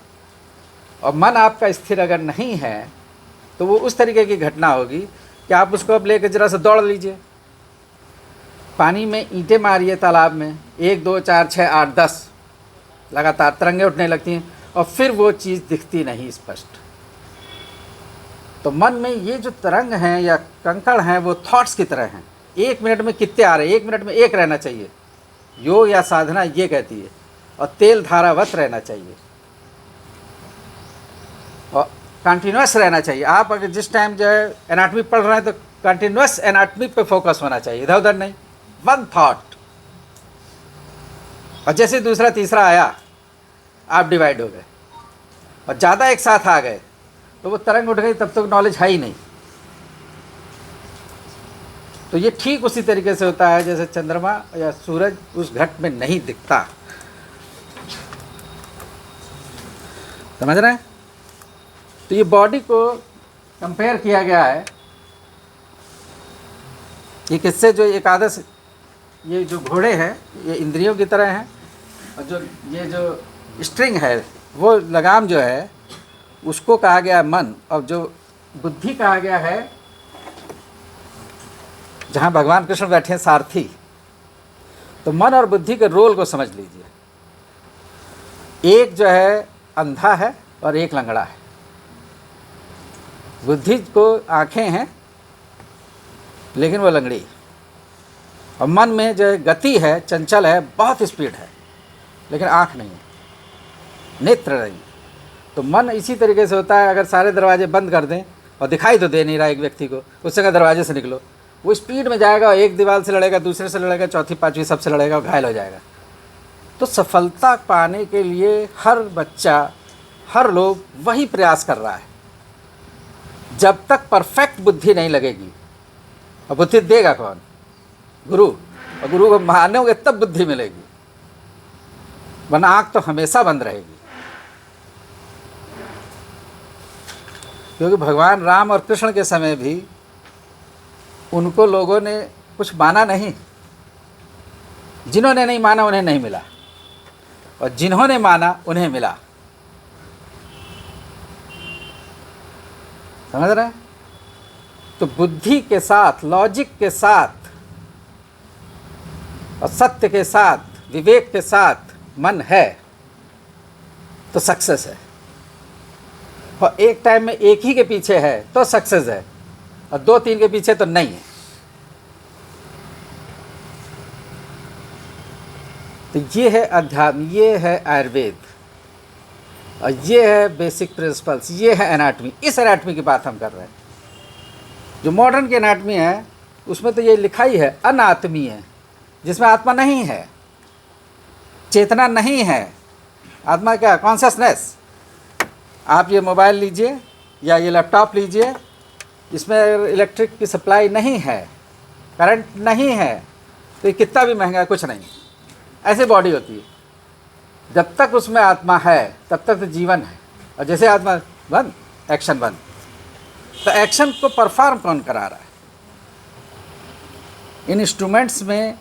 और मन आपका स्थिर अगर नहीं है तो वो उस तरीके की घटना होगी कि आप उसको अब लेकर जरा सा दौड़ लीजिए। पानी में ईंटें मारिए तालाब में, 1 2 4 6 8 10 लगातार तरंगें उठने लगती हैं, और फिर वो चीज़ दिखती नहीं स्पष्ट। तो मन में ये जो तरंग हैं या कंकड़ हैं वो थॉट्स की तरह हैं। 1 मिनट में कितने आ रहे हैं, 1 मिनट में एक रहना चाहिए, योग या साधना ये कहती है, और तेल धारावत रहना चाहिए और कंटिन्यूस रहना चाहिए। आप अगर जिस टाइम जो है एनाटॉमी पढ़ रहे हैं तो कंटिन्यूस एनाटॉमी पे फोकस होना चाहिए, इधर उधर नहीं, वन थॉट। और जैसे दूसरा तीसरा आया आप डिवाइड हो गए, और ज़्यादा एक साथ आ गए तो वो तरंग उठ गई, तब तक नॉलेज है ही नहीं। तो ये ठीक उसी तरीके से होता है जैसे चंद्रमा या सूरज उस घट में नहीं दिखता, समझ रहे हैं। तो ये बॉडी को कंपेयर किया गया है ये किससे, जो एकादश, ये जो घोड़े हैं ये इंद्रियों की तरह हैं, और जो ये जो स्ट्रिंग है वो लगाम जो है उसको कहा गया है मन, और जो बुद्धि कहा गया है जहाँ भगवान कृष्ण बैठे हैं सारथी। तो मन और बुद्धि के रोल को समझ लीजिए, एक जो है अंधा है और एक लंगड़ा है। बुद्धि को आंखें हैं लेकिन वो लंगड़ी है, और मन में जो है गति है, चंचल है, बहुत स्पीड है, लेकिन आँख नहीं है, नेत्र नहीं। तो मन इसी तरीके से होता है, अगर सारे दरवाजे बंद कर दें और दिखाई तो दे नहीं रहा एक व्यक्ति को, उससे अगर दरवाजे से निकलो, वो स्पीड में जाएगा और एक दीवार से लड़ेगा, दूसरे से लड़ेगा, चौथी पांचवी सबसे लड़ेगा और घायल हो जाएगा। तो सफलता पाने के लिए हर बच्चा, हर लोग वही प्रयास कर रहा है। जब तक परफेक्ट बुद्धि नहीं लगेगी, और बुद्धि देगा कौन? गुरु, और गुरु को मानोगे तब बुद्धि मिलेगी, वरना आँख तो हमेशा बंद रहेगी। क्योंकि भगवान राम और कृष्ण के समय भी उनको लोगों ने कुछ माना नहीं, जिन्होंने नहीं माना उन्हें नहीं मिला, और जिन्होंने माना उन्हें मिला, समझ रहे हैं। तो बुद्धि के साथ, लॉजिक के साथ और सत्य के साथ, विवेक के साथ मन है तो सक्सेस है, और एक टाइम में एक ही के पीछे है तो सक्सेस है, और 2-3 के पीछे तो नहीं है। तो ये है अध्यात्म, ये है आयुर्वेद, और ये है बेसिक प्रिंसिपल्स, ये है एनाटॉमी। इस एनाटॉमी की बात हम कर रहे हैं। जो मॉडर्न की एनाटॉमी है उसमें तो ये लिखा ही है अनात्मी है, जिसमें आत्मा नहीं है, चेतना नहीं है। आत्मा क्या? कॉन्शसनेस। आप ये मोबाइल लीजिए या ये लैपटॉप लीजिए, इसमें इलेक्ट्रिक की सप्लाई नहीं है, करंट नहीं है, तो ये कितना भी महंगा है, कुछ नहीं। ऐसी बॉडी होती है। जब तक उसमें आत्मा है तब तक तो जीवन है, और जैसे आत्मा बंद, एक्शन बंद। तो एक्शन को परफॉर्म कौन करा रहा है? इन इंस्ट्रूमेंट्स में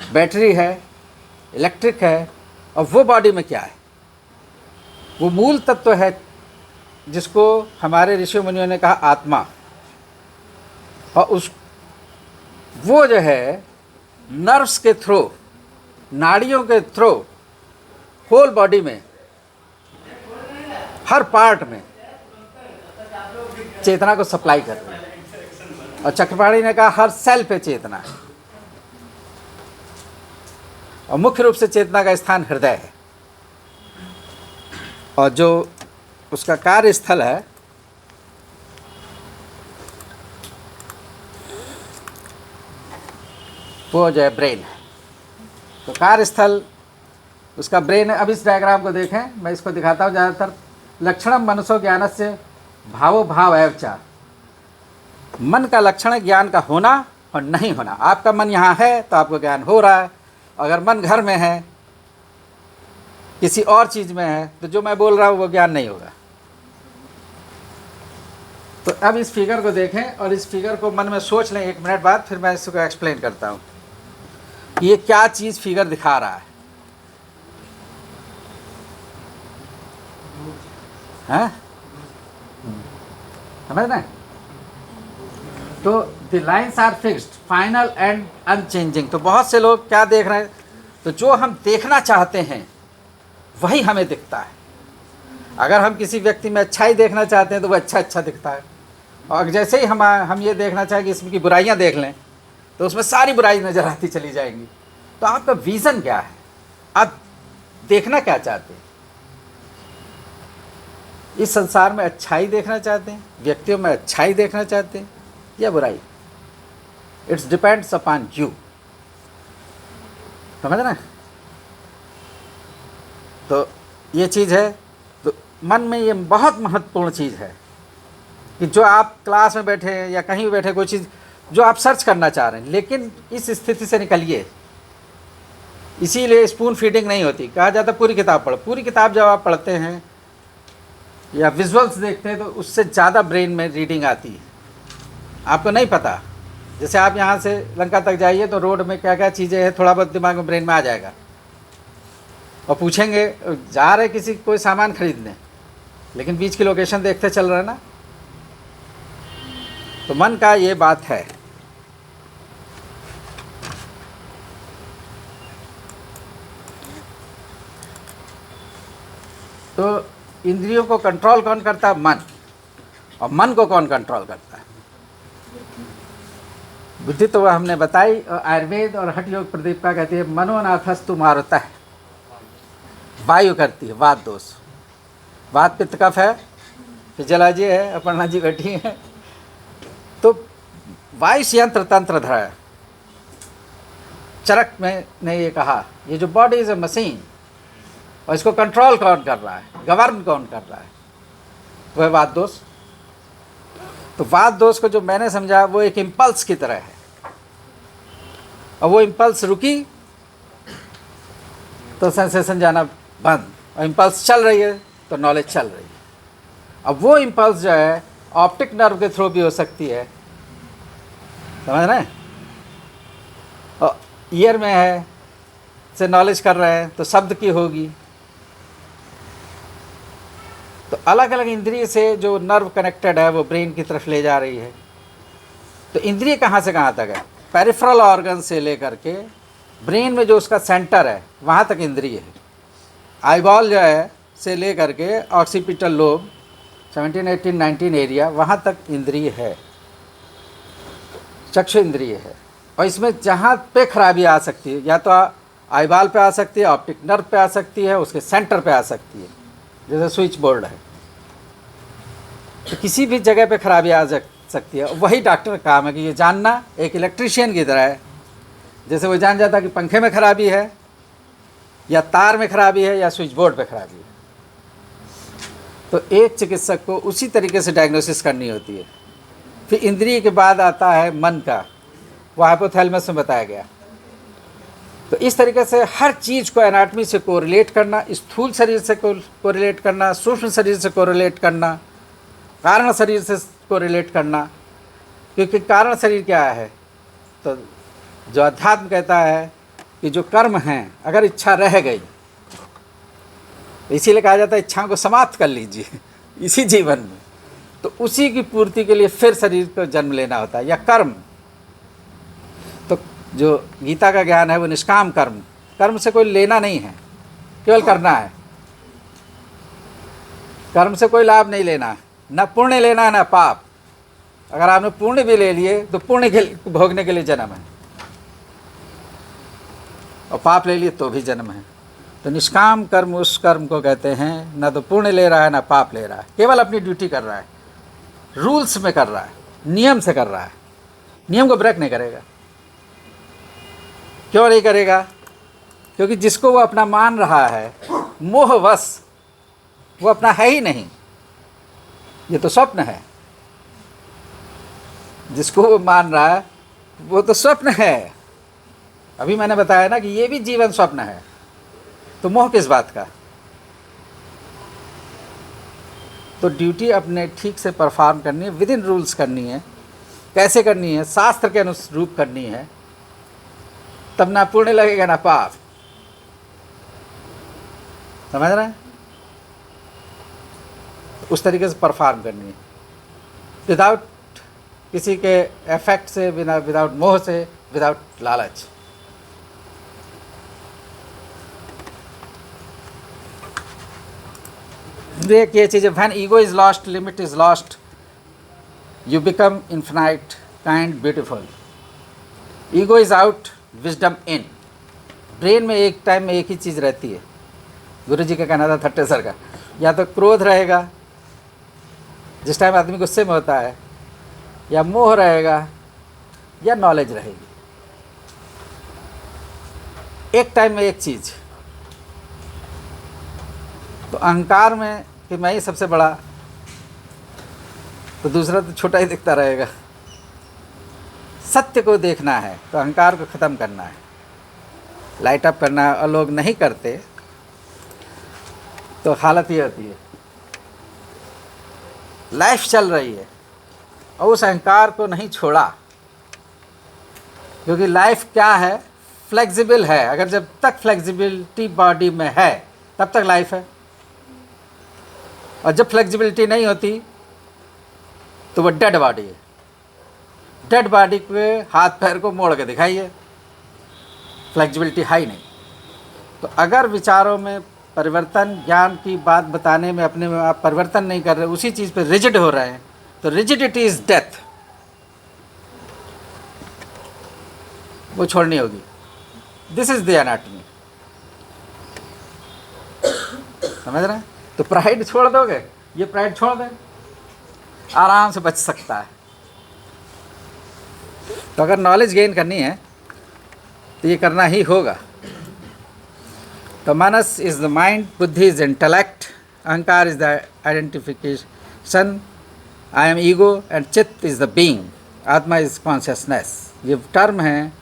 बैटरी है, इलेक्ट्रिक है, और वो बॉडी में क्या है? वो मूल तत्व है जिसको हमारे ऋषि मुनियों ने कहा आत्मा, और उस वो जो है नर्व्स के थ्रू, नाड़ियों के थ्रू होल बॉडी में, हर पार्ट में चेतना को सप्लाई कर रही है। और चक्रपाणी ने कहा हर सेल पे चेतना है, और मुख्य रूप से चेतना का स्थान हृदय है, और जो उसका कार्यस्थल है वो जो है ब्रेन है। तो कार्यस्थल उसका ब्रेन है। अब इस डायग्राम को देखें, मैं इसको दिखाता हूँ। ज़्यादातर लक्षणम मनसो ज्ञानस्य भावो भाव एव च। मन का लक्षण है ज्ञान का होना और नहीं होना। आपका मन यहाँ है तो आपको ज्ञान हो रहा है, अगर मन घर में है, किसी और चीज़ में है, तो जो मैं बोल रहा हूँ वो ज्ञान नहीं होगा। तो अब इस फिगर को देखें और इस फिगर को मन में सोच लें 1 मिनट बाद, फिर मैं इसको एक्सप्लेन करता हूँ ये क्या चीज़ फिगर दिखा रहा है। हैं? समझ रहे हैं? तो the lines are fixed, final and unchanging. तो बहुत से लोग क्या देख रहे हैं, तो जो हम देखना चाहते हैं वही हमें दिखता है। अगर हम किसी व्यक्ति में अच्छाई देखना चाहते हैं तो वो अच्छा दिखता है, और जैसे ही हम ये देखना चाहें कि इसमें की बुराइयां देख लें तो उसमें सारी बुराई नज़र आती चली जाएंगी। तो आपका विज़न क्या है, आप देखना क्या चाहते हैं? इस संसार में अच्छाई देखना चाहते हैं, व्यक्तियों में अच्छाई देखना चाहते हैं या बुराई? It's depends upon you. समझ ना? तो ये चीज़ है। तो मन में ये बहुत महत्वपूर्ण चीज़ है कि जो आप क्लास में बैठे हैं या कहीं भी बैठे, कोई चीज़ जो आप सर्च करना चाह रहे हैं, लेकिन इस स्थिति से निकलिए। इसीलिए स्पून फीडिंग नहीं होती। कहा जाता पूरी किताब पढ़ो। पूरी किताब जब आप पढ़ते हैं या विजुअल्स देखते हैं तो उससे ज़्यादा ब्रेन में रीडिंग आती है। आपको नहीं पता, जैसे आप यहाँ से लंका तक जाइए तो रोड में क्या क्या चीज़ें हैं थोड़ा बहुत दिमाग में ब्रेन में आ जाएगा, और पूछेंगे जा रहे किसी कोई सामान खरीदने, लेकिन बीच की लोकेशन देखते चल रहे हैं ना। तो मन का ये बात है। तो इंद्रियों को कंट्रोल कौन करता है? मन। और मन को कौन कंट्रोल करता है? बुद्धि तो वह हमने बताई। और आयुर्वेद और हठ योग प्रदीपका कहती है मनोनाथस्तु मारुतः, वायु करती है वात दोष। वात पित्त कफ है, जला जी है, अपर्णा जी बैठी है। तो वायु यंत्र तंत्र धरा है। चरक में ने ये कहा, ये जो बॉडी इज ए मशीन, और इसको कंट्रोल कौन कर रहा है, गवर्न कौन कर रहा है? वह वात दोष। तो वात दोष को जो मैंने समझा वो एक इम्पल्स की तरह है, और वो इम्पल्स रुकी तो सेंसेशन जाना बंद, और इम्पल्स चल रही है तो नॉलेज चल रही है। अब वो इम्पल्स जो है ऑप्टिक नर्व के थ्रू भी हो सकती है, समझ रहे हैं? और ईयर में है से नॉलेज कर रहे हैं तो शब्द की होगी। तो अलग अलग इंद्रिय से जो नर्व कनेक्टेड है वो ब्रेन की तरफ ले जा रही है। तो इंद्रिय कहाँ से कहाँ तक है? पेरिफेरल ऑर्गन से लेकर के ब्रेन में जो उसका सेंटर है वहाँ तक इंद्रिय है। आईबॉल जो है से लेकर के ऑक्सीपिटल लोब 17, 18, 19 एरिया, वहाँ तक इंद्रिय है, चक्षु इंद्रिय है। और इसमें जहाँ पे खराबी आ सकती है, या तो आईबॉल पे आ सकती है, ऑप्टिक नर्व पे आ सकती है, उसके सेंटर पे आ सकती है, जैसे स्विच बोर्ड है। तो किसी भी जगह पे खराबी आ सकती है। वही डॉक्टर का काम है कि ये जानना, एक इलेक्ट्रीशियन की तरह है। जैसे वो जान जाता कि पंखे में खराबी है, या तार में खराबी है, या स्विच बोर्ड पे खराबी है। तो एक चिकित्सक को उसी तरीके से डायग्नोसिस करनी होती है। फिर इंद्रिय के बाद आता है मन का, वो हाइपोथैलेमस में बताया गया। तो इस तरीके से हर चीज़ को एनाटॉमी से कोरिलेट करना, स्थूल शरीर से कोरिलेट करना, सूक्ष्म शरीर से कोरिलेट करना, कारण शरीर से कोरिलेट करना। क्योंकि कारण शरीर क्या है? तो जो अध्यात्म कहता है कि जो कर्म हैं, अगर इच्छा रह गई, इसीलिए कहा जाता है इच्छाओं को समाप्त कर लीजिए इसी जीवन में। तो उसी की पूर्ति के लिए फिर शरीर को जन्म लेना होता है, या कर्म। तो जो गीता का ज्ञान है वो निष्काम कर्म, कर्म से कोई लेना नहीं है, केवल करना है। कर्म से कोई लाभ नहीं लेना है, न पुण्य लेना है न पाप, अगर आपने पुण्य भी ले लिए तो पुण्य के भोगने के लिए जन्म है, और पाप ले लिए तो भी जन्म है। तो निष्काम कर्म उस कर्म को कहते हैं, ना तो पुण्य ले रहा है ना पाप ले रहा है, केवल अपनी ड्यूटी कर रहा है, रूल्स में कर रहा है, नियम से कर रहा है, नियम को ब्रेक नहीं करेगा। क्यों नहीं करेगा? क्योंकि जिसको वो अपना मान रहा है मोहवश, वो अपना है ही नहीं, ये तो स्वप्न है। जिसको वो मान रहा है वो तो स्वप्न है। अभी मैंने बताया ना कि ये भी जीवन स्वप्न है, तो मोह किस बात का? तो ड्यूटी अपने ठीक से परफॉर्म करनी है, विद इन रूल्स करनी है। कैसे करनी है? शास्त्र के अनुरूप करनी है, तब ना पुण्य लगेगा ना पाप। समझ रहे हैं? उस तरीके से परफॉर्म करनी है, विदाउट किसी के इफेक्ट से, विदाउट मोह से, विदाउट लालच। देख ये चीज़ें, when ego is lost, limit is lost, you become infinite, kind, beautiful. Ego is out, wisdom in. Brain में एक टाइम में एक ही चीज़ रहती है। गुरु जी का कहना था थट्टे सर का, या तो क्रोध रहेगा जिस टाइम आदमी गुस्से में होता है, या मोह रहेगा, या नॉलेज रहेगी। एक टाइम में एक चीज़। तो अहंकार में कि मैं ही सबसे बड़ा, तो दूसरा तो छोटा ही दिखता रहेगा। सत्य को देखना है तो अहंकार को ख़त्म करना है, लाइट अप करना है, और लोग नहीं करते तो हालत ये होती है। लाइफ चल रही है और उस अहंकार को नहीं छोड़ा, क्योंकि लाइफ क्या है? फ्लेक्सिबल है। अगर जब तक फ्लेक्सिबिलिटी बॉडी में है तब तक लाइफ है, और जब फ्लेक्सिबिलिटी नहीं होती तो वो डेड बॉडी है। डेड बॉडी के हाथ पैर को मोड़ के दिखाइए, फ्लेक्सिबिलिटी है ही नहीं। तो अगर विचारों में परिवर्तन, ज्ञान की बात बताने में अपने में आप परिवर्तन नहीं कर रहे, उसी चीज़ पे रिजिड हो रहे हैं, तो रिजिडिटी इज डेथ, वो छोड़नी होगी। This is the anatomy. समझ रहे हैं? तो प्राइड छोड़ दोगे, ये प्राइड छोड़ दे, आराम से बच सकता है। तो अगर नॉलेज गेन करनी है तो ये करना ही होगा। तो मनस इज द माइंड, बुद्धि इज इंटेलेक्ट, अहंकार is the identification, I am ego, and चित्त इज द बीइंग, आत्मा इज कॉन्शियसनेस। ये टर्म हैं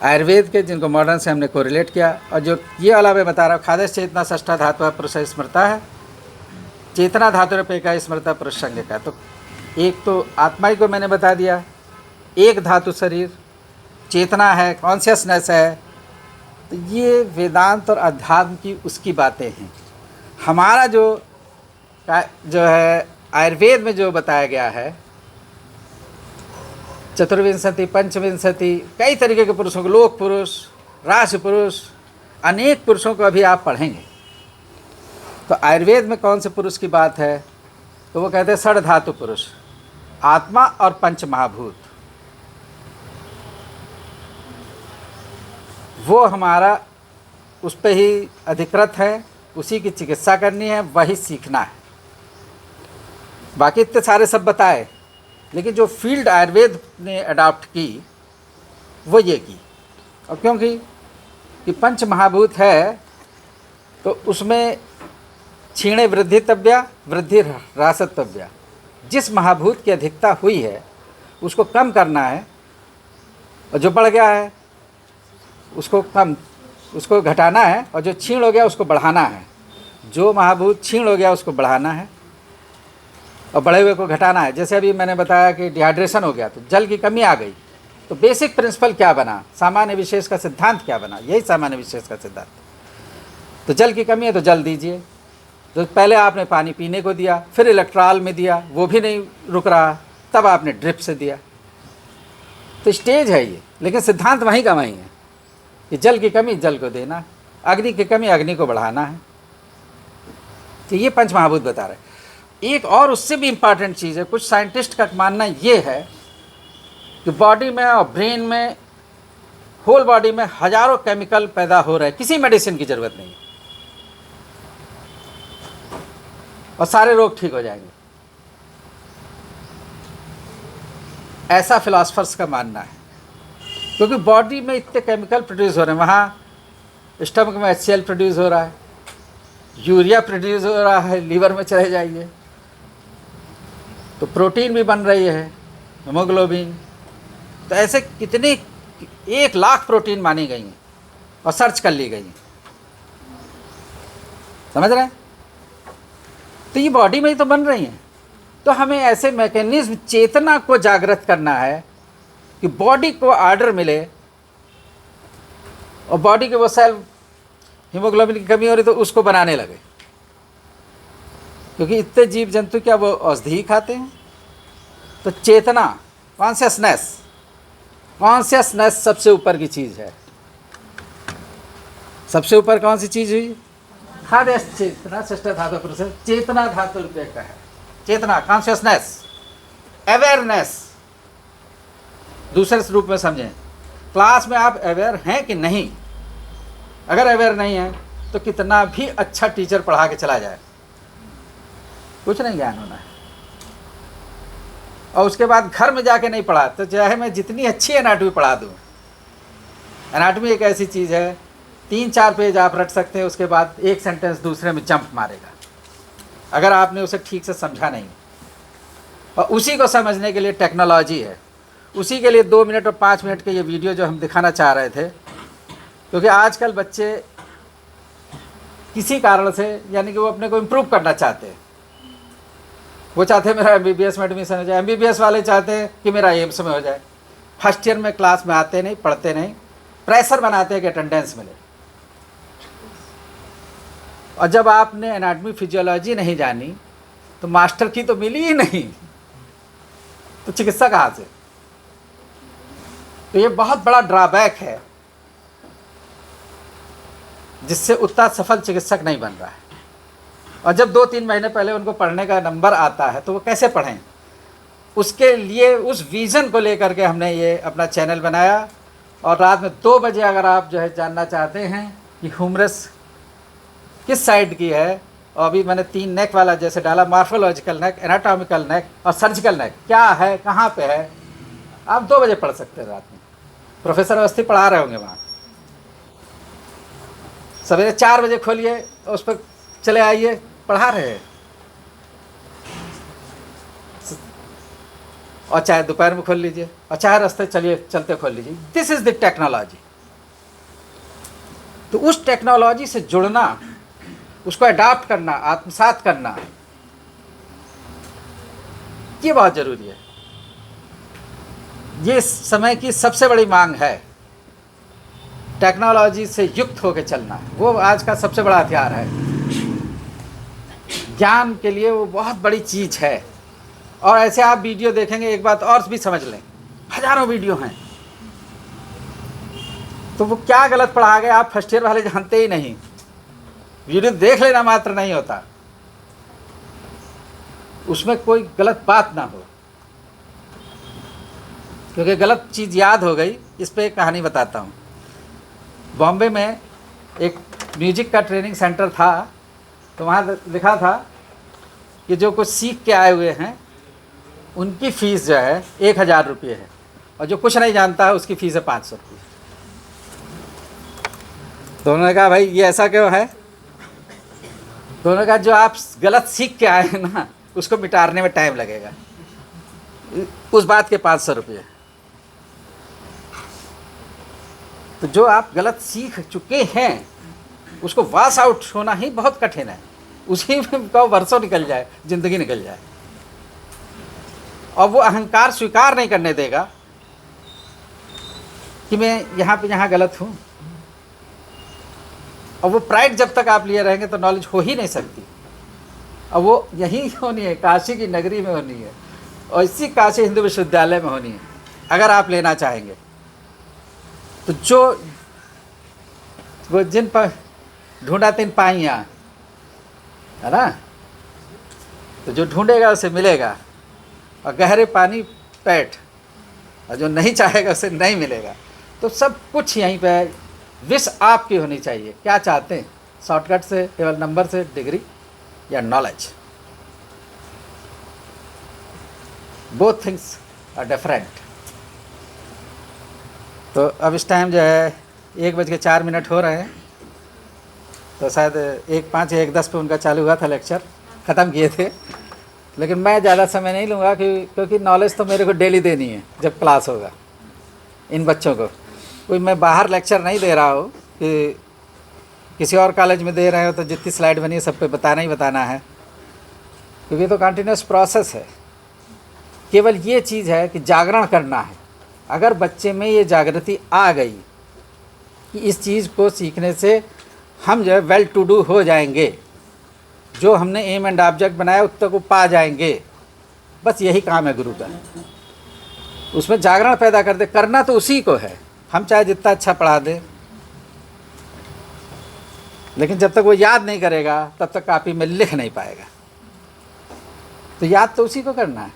आयुर्वेद के, जिनको मॉडर्न से हमने कोरिलेट किया। और जो ये वाला मैं बता रहा हूँ, खादश चेतना षष्ठा धातु पुरुष स्मृता है, चेतना धातु पे का स्मृता पुरुष संज्ञ का। तो एक तो आत्मा ही को मैंने बता दिया, एक धातु शरीर, चेतना है, कॉन्शियसनेस है। तो ये वेदांत और अध्यात्म की उसकी बातें हैं। हमारा जो है आयुर्वेद में जो बताया गया है, चतुर्विंशति, पंचविंशति, कई तरीके के पुरुषों को, लोक पुरुष, राशि पुरुष, अनेक पुरुषों को अभी आप पढ़ेंगे। तो आयुर्वेद में कौन से पुरुष की बात है? तो वो कहते हैं षड धातु पुरुष, आत्मा और पंच महाभूत। वो हमारा उस पर ही अधिकृत है, उसी की चिकित्सा करनी है, वही सीखना है। बाकी इतने सारे सब बताए, लेकिन जो फील्ड आयुर्वेद ने अडॉप्ट की वो ये की। और क्योंकि कि पंच महाभूत है तो उसमें क्षीणे वृद्धितव्या, वृद्धि ह्रासतव्या। जिस महाभूत की अधिकता हुई है उसको कम करना है, और जो बढ़ गया है उसको घटाना है, और जो क्षीण हो गया उसको बढ़ाना है। जो महाभूत क्षीण हो गया उसको बढ़ाना है, और बढ़े हुए को घटाना है। जैसे अभी मैंने बताया कि डिहाइड्रेशन हो गया तो जल की कमी आ गई, तो बेसिक प्रिंसिपल क्या बना? सामान्य विशेष का सिद्धांत क्या बना? यही सामान्य विशेष का सिद्धांत। तो जल की कमी है तो जल दीजिए। तो पहले आपने पानी पीने को दिया, फिर इलेक्ट्रॉल में दिया, वो भी नहीं रुक रहा, तब आपने ड्रिप से दिया। तो स्टेज है ये, लेकिन सिद्धांत वहीं का वहीं है कि जल की कमी जल को देना, अग्नि की कमी अग्नि को बढ़ाना है। तो ये पंच महाभूत बता रहे। एक और उससे भी इम्पॉर्टेंट चीज़ है, कुछ साइंटिस्ट का मानना ये है कि बॉडी में और ब्रेन में, होल बॉडी में हजारों केमिकल पैदा हो रहे हैं, किसी मेडिसिन की ज़रूरत नहीं और सारे रोग ठीक हो जाएंगे, ऐसा फिलोसफर्स का मानना है। क्योंकि बॉडी में इतने केमिकल प्रोड्यूस हो रहे हैं, वहाँ स्टमक में HCl प्रोड्यूस हो रहा है, यूरिया प्रोड्यूस हो रहा है, लीवर में चले जाइए तो प्रोटीन भी बन रही है, हीमोग्लोबिन, तो ऐसे कितने 1,00,000 प्रोटीन मानी गई हैं और सर्च कर ली गई हैं, समझ रहे हैं? तो ये बॉडी में ही तो बन रही हैं। तो हमें ऐसे मैकेनिज्म, चेतना को जागृत करना है कि बॉडी को ऑर्डर मिले और बॉडी के वो सेल, हीमोग्लोबिन की कमी हो रही तो उसको बनाने लगे। क्योंकि इतने जीव जंतु क्या वो औषधि ही खाते हैं? तो चेतना, कॉन्शियसनेस सबसे ऊपर की चीज़ है। सबसे ऊपर कौन सी चीज़ हुई? चेतना, षष्ठ धातु पुरुष, चेतना धातु रूपये का है। चेतना, कॉन्शियसनेस, अवेयरनेस दूसरे रूप में समझें। क्लास में आप अवेयर हैं कि नहीं? अगर अवेयर नहीं है तो कितना भी अच्छा टीचर पढ़ा के चला जाए, कुछ नहीं ज्ञान होना है। और उसके बाद घर में जाके नहीं पढ़ा तो चाहे मैं जितनी अच्छी एनाटॉमी पढ़ा दूँ, एनाटॉमी एक ऐसी चीज़ है 3-4 पेज आप रट सकते हैं, उसके बाद एक सेंटेंस दूसरे में जंप मारेगा अगर आपने उसे ठीक से समझा नहीं। और उसी को समझने के लिए टेक्नोलॉजी है, उसी के लिए 2 मिनट और 5 मिनट के ये वीडियो जो हम दिखाना चाह रहे थे। क्योंकि आजकल बच्चे किसी कारण से, यानी कि वो अपने को इम्प्रूव करना चाहते हैं, वो चाहते हैं मेरा MBBS में एडमिशन हो जाए, MBBS वाले चाहते हैं कि मेरा एम्स में हो जाए। फर्स्ट ईयर में क्लास में आते नहीं, पढ़ते नहीं, प्रेशर बनाते हैं कि अटेंडेंस मिले। और जब आपने एनाटॉमी फिजियोलॉजी नहीं जानी तो मास्टर की तो मिली ही नहीं, तो चिकित्सा कहाँ से? तो ये बहुत बड़ा ड्रॉबैक है जिससे उतना सफल चिकित्सक नहीं बन रहा है। और जब 2-3 महीने पहले उनको पढ़ने का नंबर आता है तो वो कैसे पढ़ें? उसके लिए, उस विज़न को लेकर के हमने ये अपना चैनल बनाया। और रात में 2 बजे अगर आप जो है जानना चाहते हैं कि ह्यूमरस किस साइड की है, और अभी मैंने 3 नेक वाला जैसे डाला, मार्फोलॉजिकल नेक, एनाटॉमिकल नेक और सर्जिकल नेक, क्या है, कहाँ पे है, आप 2 बजे पढ़ सकते हैं रात में। प्रोफेसर अवस्थी पढ़ा रहे होंगे वहाँ। सवेरे 4 बजे खोलिए, उस पर चले आइए, पढ़ा रहे हैं। और चाहे दोपहर में खोल लीजिए, और चाहे रास्ते चलते खोल लीजिए। This is the technology. तो उस टेक्नोलॉजी से जुड़ना, उसको अडॉप्ट करना, आत्मसात करना, ये बहुत जरूरी है। ये समय की सबसे बड़ी मांग है, टेक्नोलॉजी से युक्त होकर चलना। वो आज का सबसे बड़ा हथियार है ज्ञान के लिए, वो बहुत बड़ी चीज़ है। और ऐसे आप वीडियो देखेंगे, एक बात और भी समझ लें, हजारों वीडियो हैं, तो वो क्या गलत पढ़ा गए आप फर्स्ट ईयर वाले जानते ही नहीं। वीडियो देख लेना मात्र नहीं होता, उसमें कोई गलत बात ना हो, क्योंकि गलत चीज़ याद हो गई। इस पर एक कहानी बताता हूँ। बॉम्बे में एक म्यूजिक का ट्रेनिंग सेंटर था, तो वहाँ लिखा था कि जो कुछ सीख के आए हुए हैं उनकी फ़ीस जो है 1,000 रुपये है, और जो कुछ नहीं जानता है उसकी फ़ीस है 500 रुपये। तो उन्होंने कहा भाई ये ऐसा क्यों है? तो उन्होंने कहा जो आप गलत सीख के आए हैं ना, उसको मिटाने में टाइम लगेगा, उस बात के 500 रुपये। तो जो आप गलत सीख चुके हैं उसको वॉश आउट होना ही बहुत कठिन है। उसी में कहो वर्षों निकल जाए, ज़िंदगी निकल जाए, और वो अहंकार स्वीकार नहीं करने देगा कि मैं यहाँ गलत हूँ। और वो प्राइड जब तक आप लिए रहेंगे तो नॉलेज हो ही नहीं सकती। और वो यहीं होनी है, काशी की नगरी में होनी है, और इसी काशी हिंदू विश्वविद्यालय में होनी है अगर आप लेना चाहेंगे। तो जो वो जिन पर ढूंढा तिन पाइयाँ, है ना, तो जो ढूंढेगा उसे मिलेगा, और गहरे पानी पैठ, और जो नहीं चाहेगा उसे नहीं मिलेगा। तो सब कुछ यहीं पे है। विश आपकी होनी चाहिए, क्या चाहते हैं, शॉर्टकट से, केवल नंबर से, डिग्री या knowledge. Both things are different. तो अब इस टाइम जो है 1:04 हो रहे हैं, तो शायद 1:05 या 1:10 पे उनका चालू हुआ था लेक्चर, ख़त्म किए थे। लेकिन मैं ज़्यादा समय नहीं लूँगा क्योंकि नॉलेज तो मेरे को डेली देनी है जब क्लास होगा इन बच्चों को। कोई मैं बाहर लेक्चर नहीं दे रहा हूँ कि किसी और कॉलेज में दे रहे हो तो जितनी स्लाइड बनी है सब पे बताना ही बताना है, क्योंकि तो कंटिन्यूस प्रोसेस है। केवल ये चीज़ है कि जागरण करना है। अगर बच्चे में ये जागृति आ गई कि इस चीज़ को सीखने से हम जो है वेल टू डू हो जाएंगे, जो हमने एम एंड ऑब्जेक्ट बनाया उत्तर को पा जाएंगे, बस यही काम है गुरु का। उसमें जागरण पैदा कर दे। करना तो उसी को है, हम चाहे जितना अच्छा पढ़ा दें, लेकिन जब तक वो याद नहीं करेगा तब तक कॉपी में लिख नहीं पाएगा। तो याद तो उसी को करना है,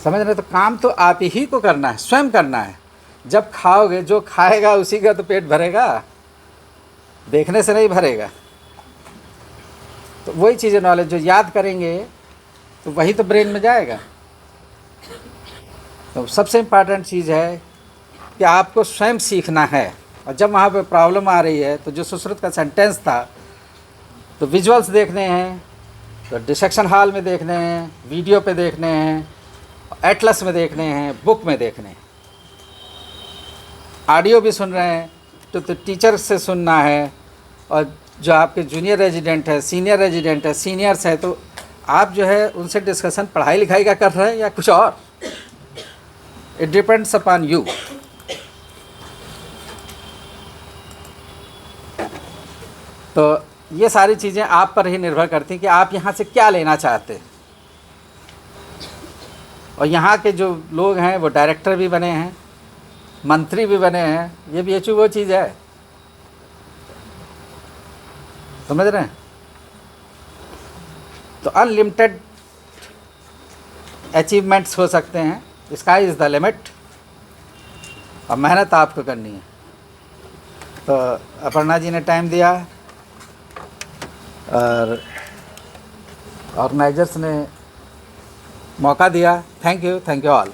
समझ रहे? तो काम तो आप ही को करना है, स्वयं करना है। जब खाओगे, जो खाएगा उसी का तो पेट भरेगा, देखने से नहीं भरेगा। तो वही चीज़ें नॉलेज जो याद करेंगे तो वही तो ब्रेन में जाएगा। तो सबसे इम्पॉर्टेंट चीज़ है कि आपको स्वयं सीखना है। और जब वहाँ पे प्रॉब्लम आ रही है तो जो सुश्रुत का सेंटेंस था, तो विजुअल्स देखने हैं, तो डिसेक्शन हॉल में देखने हैं, वीडियो पे देखने हैं, एटलस में देखने हैं, बुक में देखने हैं, ऑडियो भी सुन रहे हैं तो टीचर से सुनना है। और जो आपके जूनियर रेजिडेंट है, सीनियर रेजिडेंट है, सीनियर्स है, तो आप जो है उनसे डिस्कशन पढ़ाई लिखाई का कर रहे हैं या कुछ और, इट डिपेंड्स अपॉन यू। तो ये सारी चीज़ें आप पर ही निर्भर करती हैं कि आप यहाँ से क्या लेना चाहते हैं। और यहाँ के जो लोग हैं वो डायरेक्टर भी बने हैं, मंत्री भी बने हैं, ये भी वो चीज़ है, समझ रहे हैं? तो अनलिमिटेड अचीवमेंट्स हो सकते हैं, स्काई इज़ द लिमिट, और मेहनत आपको करनी है। तो अपर्णा जी ने टाइम दिया और ऑर्गेनाइजर्स ने मौका दिया। Thank you all.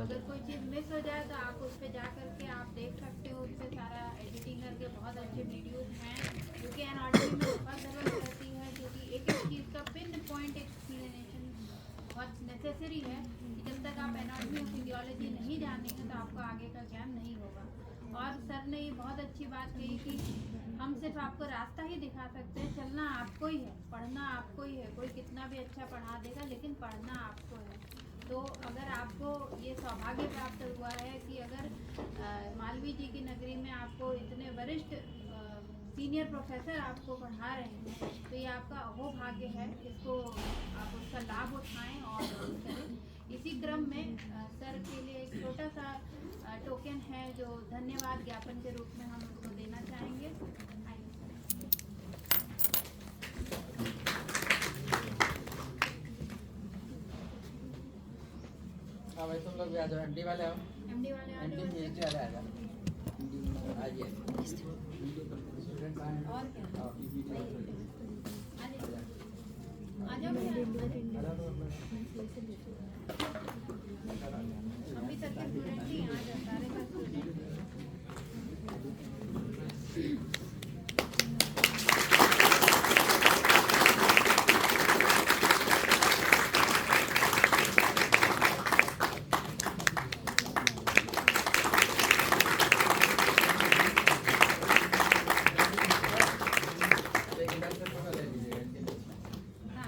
अगर कोई चीज़ मिस हो जाए तो आप उस पर जा करके आप देख सकते हो, उस पर सारा एडिटिंग करके बहुत अच्छे वीडियोस हैं, क्योंकि एनाटॉमी में बहुत ज़रूरत रहती है, क्योंकि एक एक चीज़ का पिन पॉइंट एक्सप्लेनेशन बहुत नेसेसरी है। कि जब तक आप एनाटॉमी और फिजियोलॉजी नहीं जानेंगे तो आपको आगे का ज्ञान नहीं होगा। और सर ने ये बहुत अच्छी बात कही कि हम सिर्फ आपको रास्ता ही दिखा सकते हैं, चलना आपको ही है, पढ़ना आपको ही है। कोई कितना भी अच्छा पढ़ा देगा लेकिन पढ़ना आपको है। तो अगर आपको ये सौभाग्य प्राप्त हुआ है कि अगर मालवीय जी की नगरी में आपको इतने वरिष्ठ सीनियर प्रोफेसर आपको पढ़ा रहे हैं, तो ये आपका अहोभाग्य है। इसको आप उसका लाभ उठाएं और करें। इसी क्रम में सर के लिए एक छोटा सा टोकन है जो धन्यवाद ज्ञापन के रूप में हम उसको देना चाहेंगे। हाँ भाई, तुम लोग भी आ जाओ, एमडी वाले आओ, एमडी वाले आ जाओ। एमडी वाले आ जाओ, आइए। और क्या आ जाओ भैया। हम भी सर के स्टूडेंट ही, आ जाओ सारे का स्टूडेंट।